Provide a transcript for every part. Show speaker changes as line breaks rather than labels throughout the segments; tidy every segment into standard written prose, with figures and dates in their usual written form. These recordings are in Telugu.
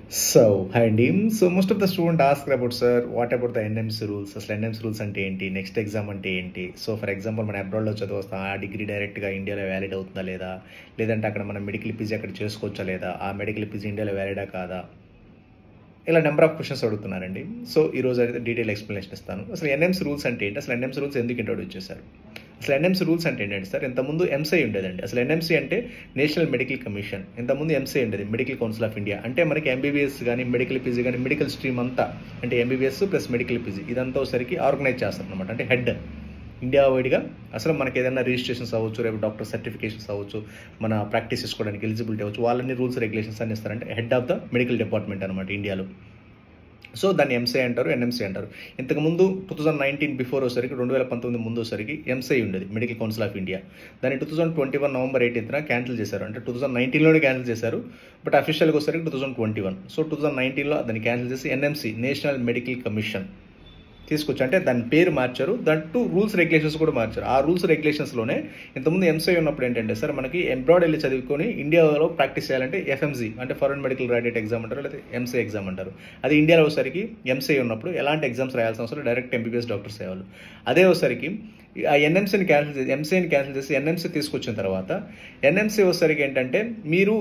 Hi అండి. Most of the student ask about, sir, what about the NMC rules? అసలు NMC రూల్స్ అంటే ఏంటి? నెక్స్ట్ ఎగ్జామ్ అంటే ఏంటి? ఫర్ ఎగ్జాంపుల్ మన అబ్రాడ్లో చదివస్తాం, ఆ డిగ్రీ డైరెక్ట్గా ఇండియాలో వ్యాలిడ్ అవుతుందా లేదా? లేదంటే అక్కడ మనం మెడికల్ పీజీ అక్కడ చేసుకోవచ్చా లేదా? ఆ మెడికల్ పీజీ ఇండియాలో వ్యాలిడా కాదా? ఇలా నెంబర్ ఆఫ్ క్వశ్చన్స్ అడుగుతున్నారండి. ఈరోజు అయితే డీటెయిల్ ఎక్స్ప్లెనేషన్ ఇస్తాను. అసలు ఎన్ఎంసీ రూల్స్ అంటే ఏంటి? అసలు ఎన్ఎంసీ రూల్స్ ఎందుకు ఇంట్రొడ్యూస్ చేశారు? అసలు ఎన్ఎంసీ రూల్స్ అంటే ఏంటంటే సార్, ఇంతకుముందు ఎంసఐ ఉండేదండి. అసలు ఎన్ఎంసీ అంటే నేషనల్ మెడికల్ కమిషన్. ఇంతకుముందు ఎంసఐ ఉండేది, మెడికల్ కౌన్సిల్ ఆఫ్ ఇండియా. అంటే మనకి ఎంబీబీఎస్ కానీ మెడికల్ పీజీ కానీ మెడికల్ స్ట్రీమ్ అంతా, అంటే ఎంబీబీఎస్ ప్లస్ మెడికల్ పీజీ ఇదంతా ఒకసారికి ఆర్గనైజ్ చేస్తారు అనమాట. అంటే హెడ్ ఇండియా వైడ్గా అసలు మనకి ఏదైనా రిజిస్ట్రేషన్స్ అవ్వచ్చు, రేపు డాక్టర్ సర్టిఫికేషన్స్ అవ్వచ్చు, మన ప్రాక్టీస్ చేసుకోవడానికి ఎలిజిబిలిటీ అవ్వచ్చు, వాళ్ళని రూల్స్ రెగ్యులేషన్స్ అని ఇస్తారంటే head of the medical department అనమాట ఇండియాలో. దాన్ని ఎంసఐ అంటారు, ఎన్ఎంసీ అంటారు. ఇంతకుముందు 2019 బిఫోర్ వచ్చేసరికి 2019 ముందు వచ్చేసరికి ఎంసఐ ఉండేది, మెడికల్ కౌన్సిల్ ఆఫ్ ఇండియా. దాన్ని 2021 నవంబర్ 18న క్యాన్సిల్ చేశారు. అంటే 2019లోనే క్యాన్సిల్ చేశారు, బట్ అఫీషియల్గా వచ్చేసరికి 2021. 2019లో దాన్ని క్యాన్సిల్ చేసి ఎన్ఎంసీ, నేషనల్ మెడికల్ కమిషన్ తీసుకొచ్చి, అంటే దాని పేరు మార్చారు, దాంట్లో రూల్స్ రెగ్యులేషన్స్ కూడా మార్చారు. ఆ రూల్స్ రెగ్యులేషన్స్లోనే ఇంతకుముందు ఎంసఐ ఉన్నప్పుడు ఏంటంటే సార్, మనకి అబ్రాడ్ వెళ్ళి చదువుకొని ఇండియాలో ప్రాక్టీస్ చేయాలంటే ఎఫ్ఎంజీ అంటే ఫారెన్ మెడికల్ గ్రాడ్యుయేట్ ఎగ్జామ్ అంటారు, లేదా ఎంసఐ ఎగ్జామ్ అంటారు. అది ఇండియాలో వచ్చేసరికి ఎంసఐ ఉన్నప్పుడు ఎలాంటి ఎగ్జామ్స్ రాయాల్సిన అవసరం, డైరెక్ట్ ఎంబీబీఎస్ డాక్టర్స్ అయ్యేవాళ్ళు. అదే వచ్చేసరికి ఆ ఎన్ఎంసీని క్యాన్సిల్ చేసి, ఎంసఐని క్యాన్సిల్ చేసి ఎన్ఎంసీ తీసుకొచ్చిన తర్వాత, ఎన్ఎంసీ వచ్చేసరికి ఏంటంటే, మీరు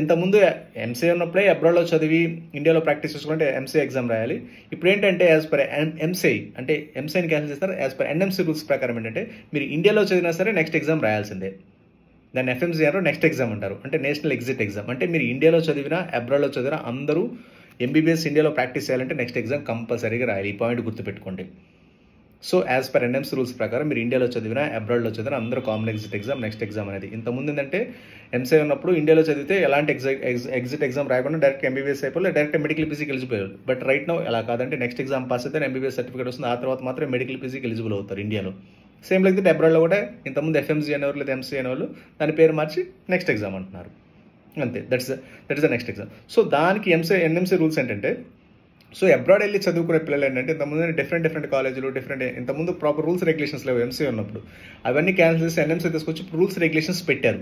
ఇంతకుముందు ఎంసీఏ ఉన్నప్పుడే అబ్రాడ్లో చదివి ఇండియాలో ప్రాక్టీస్ చేసుకుంటే ఎంసీఏ ఎగ్జామ్ రాయాలి. ఇప్పుడు ఏంటంటే యాజ్ పర్ ఎంసీఐ, అంటే ఎంసీఐని క్యాన్సిల్ చేస్తారు. యాజ్ పర్ ఎన్ఎంసీ రూల్స్ ప్రకారం ఏంటంటే, మీరు ఇండియాలో చదివినా సరే నెక్స్ట్ ఎగ్జామ్ రాయాల్సిందే. దాన్ని ఎఫ్ఎంసీ అంటారు, నెక్స్ట్ ఎగ్జామ్ అంటారు. అంటే నేషనల్ ఎగ్జిట్ ఎగ్జామ్. అంటే మీరు ఇండియాలో చదివినా అబ్రాడ్లో చదివినా అందరూ ఎంబీబీఎస్ ఇండియాలో ప్రాక్టీస్ చేయాలంటే నెక్స్ట్ ఎగ్జామ్ కంపల్సరీగా రాయాలి. ఈ పాయింట్ గుర్తుపెట్టుకోండి. యాజ్ పర్ ఎన్ఎంసీ రూల్స్ ప్రకారం మీరు ఇండియాలో చదివినా అబ్రాడ్లో చదివినా అందరూ common exit exam, next exam అనేది. ఇంతకుముందు ఏంటంటే ఎంసీఐ ఉన్నప్పుడు ఇండియాలో చదివితే ఎలాంటి ఎగ్జిట్ ఎగ్జామ్ రాయకుండా డైరెక్ట్ ఎంబీబీఎస్ అయిపోయి డైరెక్ట్ మెడికల్ పీజీకి ఎలిజిబుల్. బట్ రైట్ నౌ ఎలా కాదంటే, నెక్స్ట్ ఎగ్జామ్ పాస్ అయితే ఎంబీబీఎస్ సర్టిఫికేట్ వస్తుంది, ఆ తర్వాత మాత్రమే మెడికల్ పీజీకి ఎలిజిబుల్ అవుతారు ఇండియాలో. సేమ్ లైక్ దట్ అబ్రాడ్లో కూడా ఇంతకుముందు ఎఫ్ఎంజీ అనేవారు లేదా ఎంసీ అనేవాళ్ళు దాని పేరు మార్చి నెక్స్ట్ ఎగ్జామ్ అంటున్నారు. అంతే, దట్స్ ద నెక్స్ట్ ఎగ్జామ్. దానికి ఎన్ఎంసీ రూల్స్ ఏంటంటే, అబ్రాడ్ వెళ్ళి చదువుకునే పిల్లలు ఏంటంటే, ఇంతకుముందు డిఫరెంట్ కాలేజీలు ఇంతకుముందు ప్రాపర్ రూల్స్ రెగ్యులేషన్స్ లేవు ఎంసీ ఉన్నప్పుడు. అవన్నీ క్యాన్సిల్ చేసి ఎన్ఎంసీ తీసుకొచ్చి రూల్స్ రెగ్యులేషన్స్ పెట్టారు.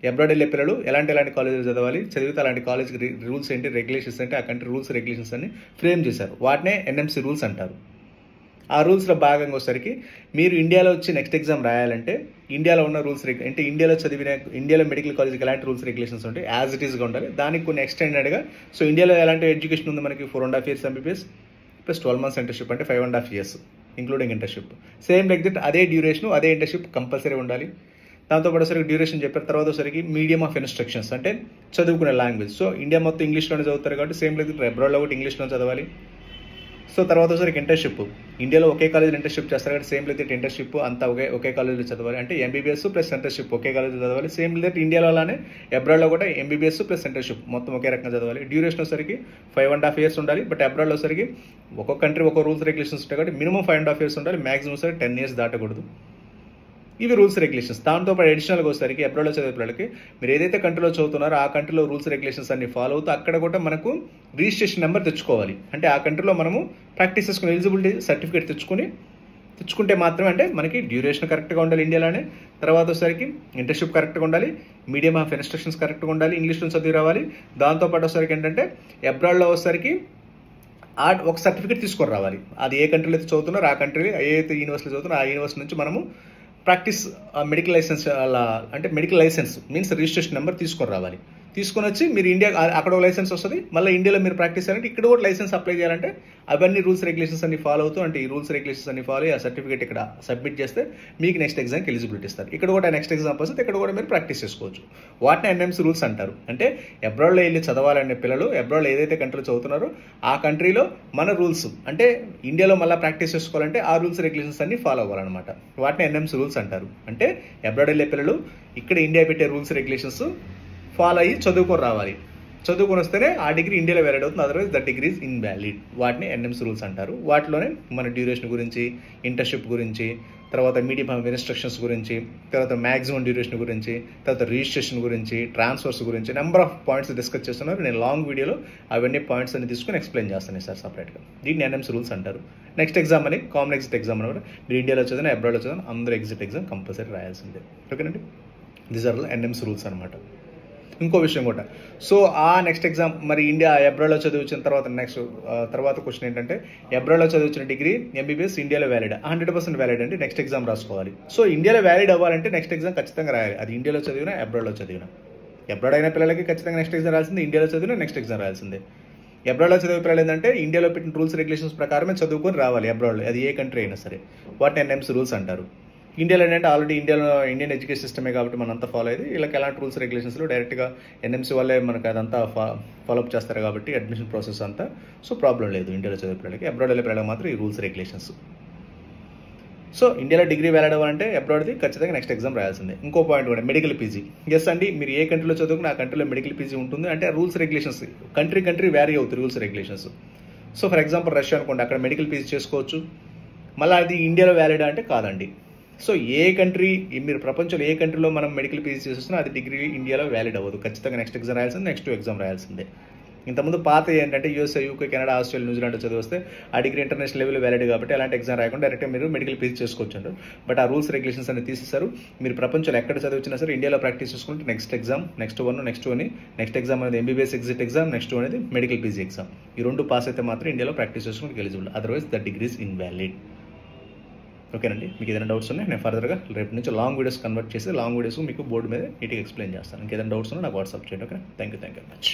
అబ్రాడ్ వెళ్ళే పిల్లలు ఎలాంటి కాలేజీలు చదివితే అలాంటి కాలేజ్కి రూల్స్ ఏంటి, రెగ్యులేషన్స్ ఏంటి, ఆ కంట్రీ రూల్స్ రెగ్యులేషన్స్ అన్ని ఫ్రేమ్ చేశారు. వాటినే ఎన్ఎంసీ రూల్స్ అంటారు. ఆ రూల్స్లో భాగంగా వచ్చేసరికి మీరు ఇండియాలో వచ్చి నెక్స్ట్ ఎగ్జామ్ రాయాలంటే ఇండియాలో ఉన్న రూల్స్ అంటే ఇండియాలో మెడికల్ కాలేజ్కి ఎలాంటి రూల్స్ రెగ్యులేషన్స్ ఉంటాయి యాజ్ ఇట్ ఈస్గా ఉండాలి. దానికి కొన్ని ఎక్స్టెండెడ్గా ఇండియాలో ఎలాంటి ఎడ్యుకేషన్ ఉంది మనకి, 4.5 years MBBS plus 12 months internship, అంటే 5.5 years including internship. Same like that అదే డ్యూరేషన్, అదే ఇంటర్న్షిప్ కంపల్సరీ ఉండాలి. దాంతోపాటు సరికి డ్యూరేషన్ చెప్పిన తర్వాత సరికి మీడియం ఆఫ్ ఇన్స్ట్రక్షన్స్, అంటే చదువుకునే లాంగ్వేజ్. ఇండియా మొత్తం ఇంగ్లీష్లోనే చదువుతారు కాబట్టి సేమ్ లైక్ దట్ అబ్రాడ్లో కూడా ఇంగ్లీష్లో చదవాలి. తర్వాత వచ్చేసరికి ఇంటర్న్షిప్, ఇండియాలో ఒకే కాలేజీలో ఇంటర్న్షిప్ చేస్తారు కాబట్టి సేమ్ లైక్ ఇంటర్న్షిప్ అంతా ఒకే కాలేజీలో చదవాలి. అంటే ఎంబీబీఎస్ ప్లస్ ఇంటర్న్షిప్ ఒకే కాలేజీలో చదవాలి. సేమ్ లైక్ ఇండియాలో అలానే అబ్రాడ్లో కూడా ఎంబీబీఎస్ ప్లస్ ఇంటర్న్షిప్ మొత్తం ఒకే రకంగా చదవాలి. డ్యూరేషన్ వచ్చేసరికి 5.5 years ఉండాలి. బట్ అబ్రాడ్లో వచ్చేసరికి ఒక్కొక్క కంట్రీ ఒక్కో రూల్స్ రెగ్యులేషన్స్ ఉంటాయి కాబట్టి మినిమం 5.5 years ఉండాలి. మాక్సిమం సరికి 10 years దాటకూడదు. ఇవి రూల్స్ రెగ్యులేషన్స్. దాంతోపాటు అడిషనల్గా వచ్చేసరికి అబ్రాడ్లో చదివే పిల్లలకి మీరు ఏదైతే కంట్రీలో చదువుతున్నారో ఆ కంట్రీలో రూల్స్ రెగ్యులేషన్స్ అన్ని ఫాలో అవుతూ అక్కడ కూడా మనకు రిజిస్ట్రేషన్ నెంబర్ తెచ్చుకోవాలి. అంటే ఆ కంట్రీలో మనము ప్రాక్టీస్ చేసుకుని ఎలిజిబిలిటీ సర్టిఫికేట్ తెచ్చుకుంటే మాత్రమే, అంటే మనకి డ్యూరేషన్ కరెక్ట్గా ఉండాలి ఇండియాలోనే. తర్వాత వచ్చేసరికి ఇంటర్న్షిప్ కరెక్ట్గా ఉండాలి, మీడియం ఆఫ్ ఇన్స్ట్రక్షన్స్ కరెక్ట్గా ఉండాలి, ఇంగ్లీష్లో చదివి రావాలి. దాంతోపాటు వచ్చేసరికి ఏంటంటే అబ్రాడ్లో వచ్చేసరికి ఒక సర్టిఫికేట్ తీసుకొని రావాలి. అది ఏ కంట్రీలో అయితే చదువుతున్నారో ఆ కంట్రీలో ఏ అయితే యూనివర్సిటీ చదువుతున్నారో ఆ యూనివర్సిటీ నుంచి మనము ప్రాక్టీస్ మెడికల్ లైసెన్స్, అలా అంటే medical licence means registration number తీసుకొని రావాలి. తీసుకొని వచ్చి మీరు ఇండియా అక్కడ ఒక లైసెన్స్ వస్తుంది, మళ్ళీ ఇండియాలో మీరు ప్రాక్టీస్ చేయాలంటే ఇక్కడ కూడా లైసెన్స్ అప్లై చేయాలంటే అవన్నీ రూల్స్ రెగ్యులేషన్స్ అన్ని ఫాలో అవుతూ, అంటే ఈ రూల్స్ రెగ్యులేషన్స్ అన్ని ఫాలో ఆ సర్టిఫికేట్ ఇక్కడ సబ్మిట్ చేస్తే మీకు నెక్స్ట్ ఎగ్జామ్కి ఎలిజిబిలిటీ ఇస్తారు. ఇక్కడ కూడా నెక్స్ట్ ఎగ్జామ్ వస్తే ఇక్కడ కూడా మీరు ప్రాక్టీస్ చేసుకోవచ్చు. వాటిని ఎన్ఎంసీ రూల్స్ అంటారు. అంటే అబ్రాడ్లో వెళ్ళి చదవాలనే పిల్లలు అబ్రాడ్లో ఏదైతే కంట్రీలో చదువుతున్నారో ఆ కంట్రీలో మన రూల్స్, అంటే ఇండియాలో మళ్ళీ ప్రాక్టీస్ చేసుకోవాలంటే ఆ రూల్స్ రెగ్యులేషన్స్ అన్ని ఫాలో అవ్వాలన్నమాట. వాటిని ఎన్ఎంసీ రూల్స్ అంటారు. అంటే అబ్రాడ్ వెళ్ళే పిల్లలు ఇక్కడ ఇండియా పెట్టే రూల్స్ రెగ్యులేషన్స్ ఫాలో అయ్యి చదువుకొని రావాలి. చదువుకొని వస్తేనే ఆ డిగ్రీ ఇండియాలో వ్యాలిడ్ అవుతుంది, otherwise that degree is invalid. వాటిని ఎన్ఎంసీ రూల్స్ అంటారు. వాటిలోనే మన డ్యూరేషన్ గురించి, ఇంటర్న్షిప్ గురించి, తర్వాత మీడియం ఆఫ్ ఇన్స్ట్రక్షన్స్ గురించి, తర్వాత మ్యాక్సిమం డ్యూరేషన్ గురించి, తర్వాత రిజిస్ట్రేషన్ గురించి, ట్రాన్స్ఫర్స్ గురించి నెంబర్ ఆఫ్ పాయింట్స్ డిస్కస్ చేస్తున్నారు. నేను లాంగ్ వీడియోలో అవన్నీ పాయింట్స్ అన్ని తీసుకుని ఎక్స్ప్లెయిన్ చేస్తాను సార్ సపరేట్గా. దీన్ని ఎన్ఎంసీ రూల్స్ అంటారు. నెక్స్ట్ ఎగ్జామ్ అని కామన్ ఎగ్జిట్ ఎగ్జామ్ అనమాట. మీరు ఇండియాలో చదివిన అబ్రాడ్లో చదివిన అందరూ ఎగ్జిట్ ఎగ్జామ్ కంపల్సరీ రాయాల్సిందే. ఓకేనండి, దీస్ ఆర్ ఎన్ఎంసీ రూల్స్ అనమాట. ఇంకో విషయం కూడా. సో ఆ నెక్స్ట్ ఎగ్జామ్ మరి ఇండియా అబ్రాడ్లో చదివించిన తర్వాత తర్వాత క్వశ్చన్ ఏంటంటే, అబ్రాడ్లో చదివించిన డిగ్రీ ఎంబీబీఎస్ ఇండియాలో వ్యాలిడ్? 100% వ్యాలిడ్ అండి. నెక్స్ట్ ఎగ్జామ్ రాసుకోవాలి. సో ఇండియాలో వ్యాలిడ్ అవ్వాలంటే నెక్స్ట్ ఎగ్జామ్ ఖచ్చితంగా రాయాలి. అది ఇండియాలో చదివినా అబ్రాడ్లో చదివినా. అబ్రాడ్ అయిన పిల్లలకి ఖచ్చితంగా నెక్స్ట్ ఎగ్జామ్ రాయాల్సిందే, ఇండియాలో చదివినా నెక్స్ట్ ఎగ్జామ్ రాయాల్సిందే. అబ్రాడ్లో చదివే పిల్లలు ఏంటంటే ఇండియాలో పెట్టిన రూల్స్ రెగ్యులేషన్స్ ప్రకారమే చదువుకొని రావాలి అబ్రాడ్లో, అది ఏ కంట్రీ అయినా సరే. వాటిని ఎన్ఎంసీ రూల్స్ అంటారు. ఇండియాలో ఏంటంటే ఆల్రెడీ ఇండియన్ ఎడ్యుకేషన్ సిస్టమే కాబట్టి మనంతా ఫాలో అయ్యేది. వీళ్ళకి ఎలాంటి రూల్స్ రెగ్యులేషన్స్లో డైరెక్ట్గా ఎన్ఎంసీ వాళ్ళే మనకు అదంతా ఫాలోఅప్ చేస్తారు కాబట్టి అడ్మిషన్ ప్రాసెస్ అంతా. సో ప్రాబ్లం లేదు ఇండియాలో చదివే పిల్లలకి. అబ్రాడ్ వెళ్ళే పిల్లలకి మాత్రం ఈ రూల్స్ రెగ్యులేషన్స్. సో ఇండియాలో డిగ్రీ వ్యాలిడ్ అవ్వాలంటే అబ్రాడ్ది ఖచ్చితంగా నెక్స్ట్ ఎగ్జామ్ రాయాల్సిందే. ఇంకో పాయింట్ కూడా, మెడికల్ పీజీ. ఎస్ అండి, మీరు ఏ కంట్రీలో చదువుకుని ఆ కంట్రీలో మెడికల్ పీజీ ఉంటుంది. అంటే రూల్స్ రెగ్యులేషన్స్ కంట్రీ వ్యారీ అవుతాయి rules regulations. So for example Russia అనుకోండి, అక్కడ మెడికల్ పీజీ చేసుకోవచ్చు. మళ్ళీ అది ఇండియాలో వ్యాలిడా అంటే కాదండి. సో ఏ కంట్రీ, మీరు ప్రపంచంలో ఏ కంట్రీలో మనం మెడికల్ పీజీ చేస్తున్నా అది డిగ్రీ ఇండియాలో వ్యాలిడ్ అవ్వదు. ఖచ్చితంగా నెక్స్ట్ ఎగ్జామ్ రాయాల్సిందే, నెక్స్ట్ ఎగ్జామ్ రాయాల్సిందే. ఇంతకుముందు పాత ఏంటంటే యూఎస్ఏ, యూకే, కెనడా, ఆస్ట్రేలియా, న్యూజిలాండ్ చదివిస్తే ఆ డిగ్రీ ఇంటర్నేషనల్ లెవెల్ వ్యాలిడ్ కాబట్టి అలాంటి ఎగ్జామ్ రాయకుండా డైరెక్ట్గా మీరు మెడికల్ పీజీ చేసుకోవచ్చు అంటారు. బట్ ఆ రూల్స్ రెగ్యులేషన్స్ అనేది తీసేశారు. మీరు ప్రపంచంలో ఎక్కడ చదివించినా సరే ఇండియాలో ప్రాక్టీస్ చేసుకుంటే నెక్స్ట్ ఎగ్జామ్, నెక్స్ట్ ఎగ్జామ్ అనేది ఎంబీబీఎస్ ఎగ్జిట్ ఎగ్జామ్, నెక్స్ట్ అనేది మెడికల్ పీజీ ఎగ్జామ్. ఈ రెండు పాస్ అయితే మాత్రం ఇండియాలో ప్రాక్టీస్ చేసుకుంటే eligible, otherwise the degree is invalid. ఓకేనండి. మీకు ఏదైనా డౌట్స్ ఉన్నాయి నేను ఫర్దర్గా రేపు నుంచి లాంగ్ వీడియోస్ కన్వర్ట్ చేసి లాంగ్ వీడియోస్ మీకు బోర్డు మీద నీట్గా ఎక్స్ప్లెయిన్ చేస్తాను. ఇంకేదైనా డౌట్స్ ఉన్నా నాకు వాట్సాప్ చేయండి. Okay, thank you very much.